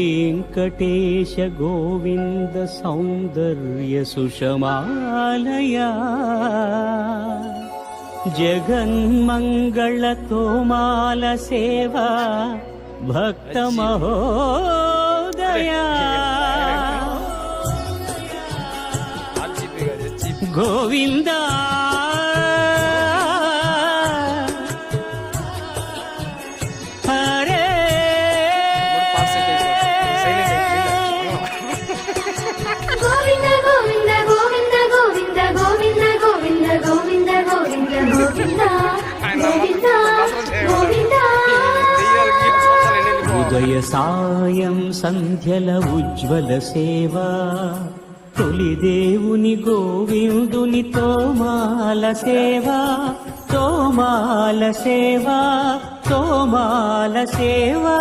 वेङ्कटेश गोविन्द सौन्दर्य सुषमालया जगन्मङ्गलतोमाल सेवा भक्तमहोदया गोविन्दा ఉదయ సాయం సంధ్యల ఉజ్వల సేవా తొలి దేవుని గోవిందుని తోమాల సేవా తోమాల సేవా తోమాల సేవా